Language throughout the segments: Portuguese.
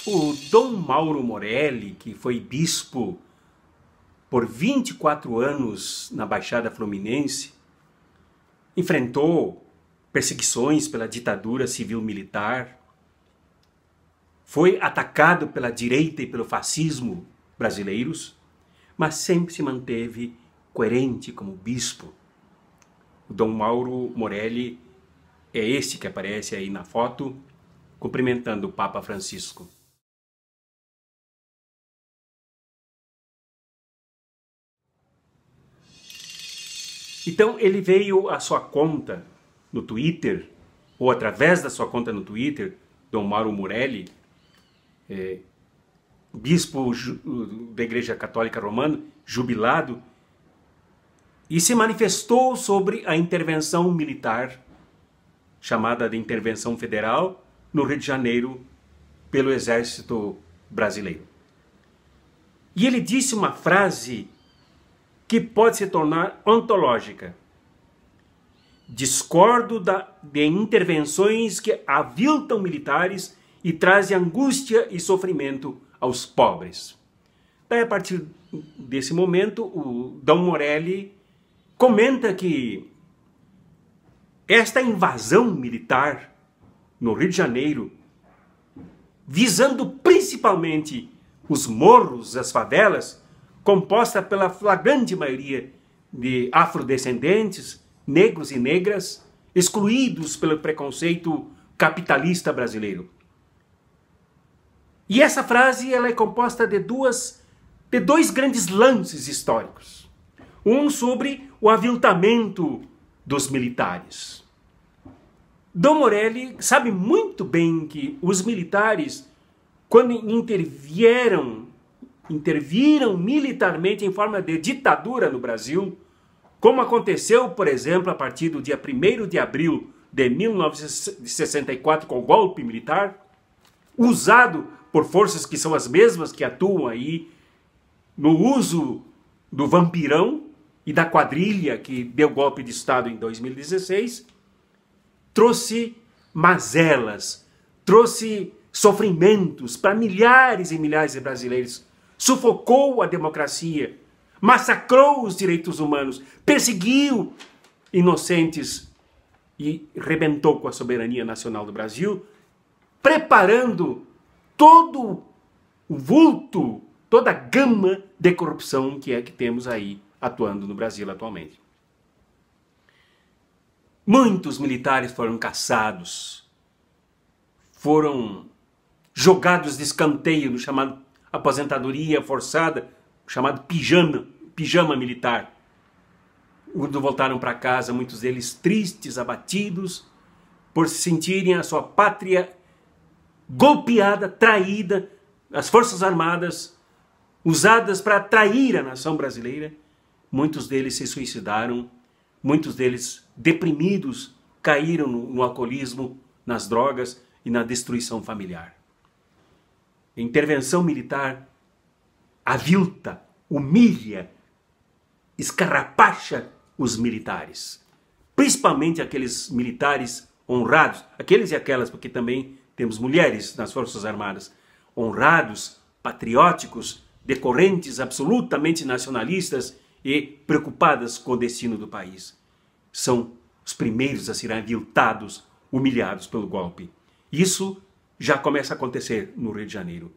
O Dom Mauro Morelli, que foi bispo por 24 anos na Baixada Fluminense, enfrentou perseguições pela ditadura civil-militar, foi atacado pela direita e pelo fascismo brasileiros, mas sempre se manteve coerente como bispo. O Dom Mauro Morelli é esse que aparece aí na foto, cumprimentando o Papa Francisco. Então ele veio à sua conta no Twitter, ou através da sua conta no Twitter, Dom Mauro Morelli, bispo da Igreja Católica Romana, jubilado, e se manifestou sobre a intervenção militar, chamada de Intervenção Federal, no Rio de Janeiro, pelo Exército Brasileiro. E ele disse uma frase que pode se tornar ontológica. Discordo de intervenções que aviltam militares e trazem angústia e sofrimento aos pobres. Daí, a partir desse momento, o Dom Morelli comenta que esta invasão militar no Rio de Janeiro, visando principalmente os morros, as favelas, composta pela flagrante maioria de afrodescendentes, negros e negras, excluídos pelo preconceito capitalista brasileiro. E essa frase ela é composta de dois grandes lances históricos. Um sobre o aviltamento dos militares. Dom Morelli sabe muito bem que os militares, quando interviram militarmente em forma de ditadura no Brasil, como aconteceu, por exemplo, a partir do dia 1º de abril de 1964 com o golpe militar, usado por forças que são as mesmas que atuam aí no uso do vampirão e da quadrilha que deu golpe de Estado em 2016, trouxe mazelas, trouxe sofrimentos para milhares e milhares de brasileiros, sufocou a democracia, massacrou os direitos humanos, perseguiu inocentes e rebentou com a soberania nacional do Brasil, preparando todo o vulto, toda a gama de corrupção que temos aí atuando no Brasil atualmente. Muitos militares foram caçados, foram jogados de escanteio no chamado aposentadoria forçada, chamado pijama militar. Quando voltaram para casa, muitos deles tristes, abatidos, por se sentirem a sua pátria golpeada, traída, as Forças Armadas usadas para trair a nação brasileira. Muitos deles se suicidaram, muitos deles deprimidos caíram no alcoolismo, nas drogas e na destruição familiar. A intervenção militar avilta, humilha, escarrapacha os militares. Principalmente aqueles militares honrados, aqueles e aquelas, porque também temos mulheres nas Forças Armadas, honrados, patrióticos, decorrentes, absolutamente nacionalistas e preocupadas com o destino do país. São os primeiros a serem aviltados, humilhados pelo golpe. Isso já começa a acontecer no Rio de Janeiro.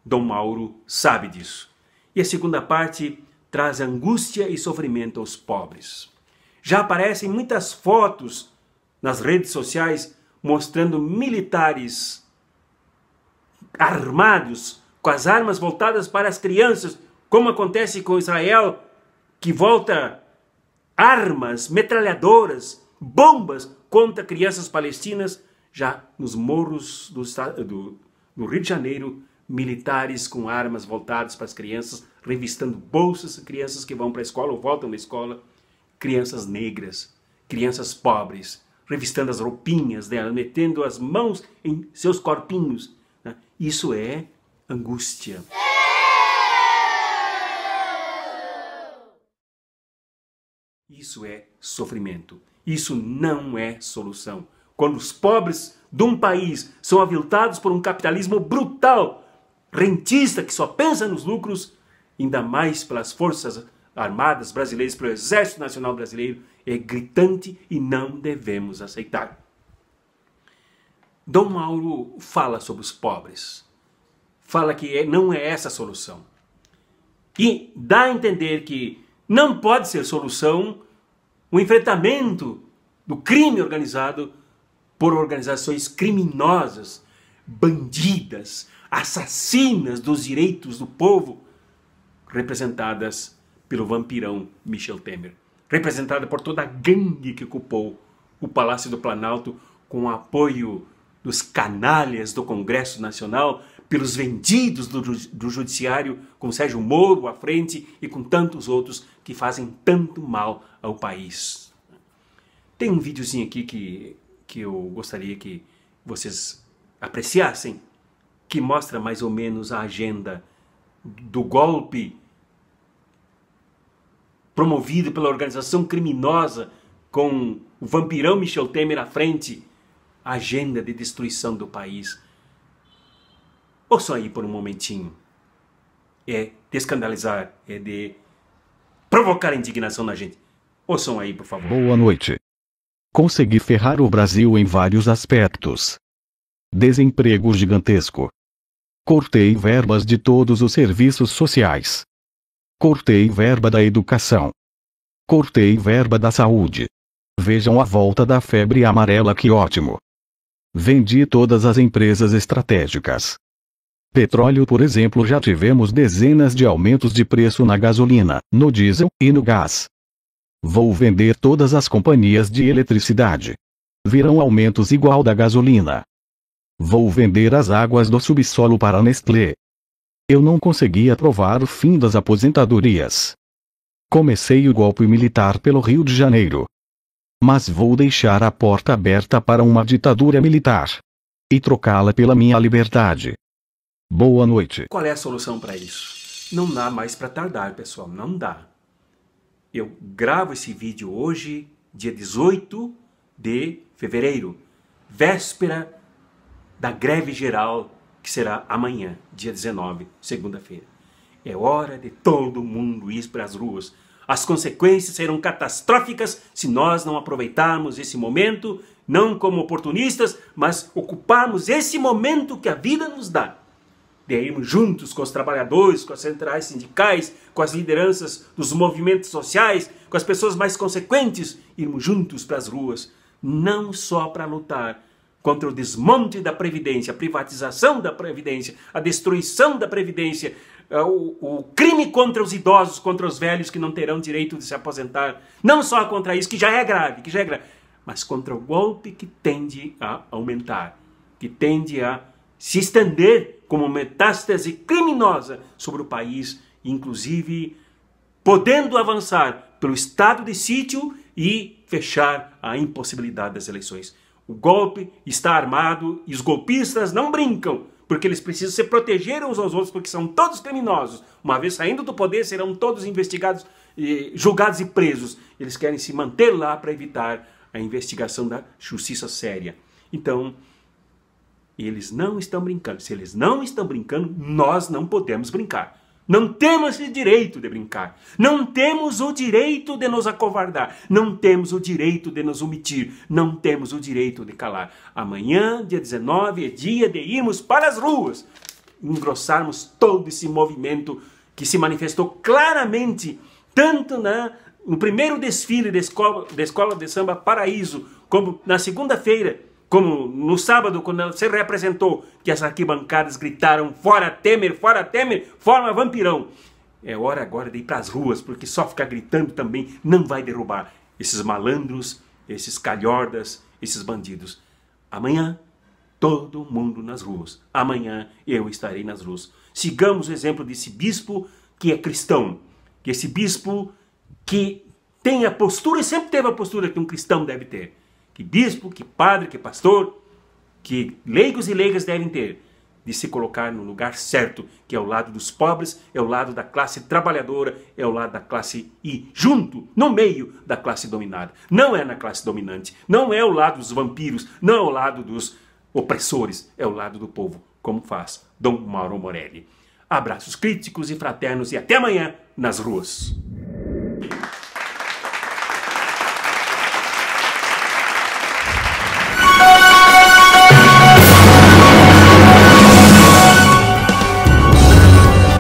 Dom Mauro sabe disso. E a segunda parte traz angústia e sofrimento aos pobres. Já aparecem muitas fotos nas redes sociais mostrando militares armados, com as armas voltadas para as crianças, como acontece com Israel, que volta armas, metralhadoras, bombas contra crianças palestinas. Já nos morros do Rio de Janeiro, militares com armas voltadas para as crianças, revistando bolsas, crianças que vão para a escola ou voltam da escola, crianças negras, crianças pobres, revistando as roupinhas delas, metendo as mãos em seus corpinhos. Né? Isso é angústia. Isso é sofrimento. Isso não é solução. Quando os pobres de um país são aviltados por um capitalismo brutal, rentista, que só pensa nos lucros, ainda mais pelas Forças Armadas brasileiras, pelo Exército Nacional Brasileiro, é gritante e não devemos aceitar. Dom Mauro fala sobre os pobres, fala que não é essa a solução. E dá a entender que não pode ser solução o enfrentamento do crime organizado por organizações criminosas, bandidas, assassinas dos direitos do povo, representadas pelo vampirão Michel Temer, representada por toda a gangue que ocupou o Palácio do Planalto com o apoio dos canalhas do Congresso Nacional, pelos vendidos do Judiciário, com Sérgio Moro à frente e com tantos outros que fazem tanto mal ao país. Tem um videozinho aqui que eu gostaria que vocês apreciassem, que mostra mais ou menos a agenda do golpe promovido pela organização criminosa com o vampirão Michel Temer à frente, a agenda de destruição do país. Ouçam aí por um momentinho. É de escandalizar, é de provocar indignação na gente. Ouçam aí, por favor. Boa noite. Consegui ferrar o Brasil em vários aspectos. Desemprego gigantesco. Cortei verbas de todos os serviços sociais. Cortei verba da educação. Cortei verba da saúde. Vejam a volta da febre amarela, que ótimo. Vendi todas as empresas estratégicas. Petróleo, por exemplo, já tivemos dezenas de aumentos de preço na gasolina, no diesel e no gás. Vou vender todas as companhias de eletricidade. Virão aumentos igual da gasolina. Vou vender as águas do subsolo para a Nestlé. Eu não consegui aprovar o fim das aposentadorias. Comecei o golpe militar pelo Rio de Janeiro. Mas vou deixar a porta aberta para uma ditadura militar. E trocá-la pela minha liberdade. Boa noite. Qual é a solução para isso? Não dá mais para tardar, pessoal. Não dá. Eu gravo esse vídeo hoje, dia 18 de fevereiro, véspera da greve geral, que será amanhã, dia 19, segunda-feira. É hora de todo mundo ir para as ruas. As consequências serão catastróficas se nós não aproveitarmos esse momento, não como oportunistas, mas ocuparmos esse momento que a vida nos dá. De irmos juntos com os trabalhadores, com as centrais sindicais, com as lideranças dos movimentos sociais, com as pessoas mais consequentes, irmos juntos para as ruas, não só para lutar contra o desmonte da Previdência, a privatização da Previdência, a destruição da Previdência, o crime contra os idosos, contra os velhos que não terão direito de se aposentar, não só contra isso, que já é grave, mas contra o golpe que tende a aumentar, que tende a se estender como metástase criminosa sobre o país, inclusive podendo avançar pelo estado de sítio e fechar a impossibilidade das eleições. O golpe está armado e os golpistas não brincam, porque eles precisam se proteger uns aos outros, porque são todos criminosos. Uma vez saindo do poder, serão todos investigados, julgados e presos. Eles querem se manter lá para evitar a investigação da justiça séria. Então, eles não estão brincando. Se eles não estão brincando, nós não podemos brincar. Não temos o direito de brincar. Não temos o direito de nos acovardar. Não temos o direito de nos omitir. Não temos o direito de calar. Amanhã, dia 19, é dia de irmos para as ruas. Engrossarmos todo esse movimento que se manifestou claramente, tanto no primeiro desfile da Escola de Samba Paraíso, como na segunda-feira, como no sábado, quando ela se representou, que as arquibancadas gritaram fora Temer, forma vampirão. É hora agora de ir para as ruas, porque só ficar gritando também não vai derrubar esses malandros, esses calhordas, esses bandidos. Amanhã, todo mundo nas ruas. Amanhã eu estarei nas ruas. Sigamos o exemplo desse bispo que é cristão, que esse bispo que tem a postura, e sempre teve a postura que um cristão deve ter. Que bispo, que padre, que pastor, que leigos e leigas devem ter, de se colocar no lugar certo, que é o lado dos pobres, é o lado da classe trabalhadora, é o lado da classe I, junto, no meio da classe dominada. Não é na classe dominante, não é o lado dos vampiros, não é o lado dos opressores, é o lado do povo, como faz Dom Mauro Morelli. Abraços críticos e fraternos e até amanhã nas ruas.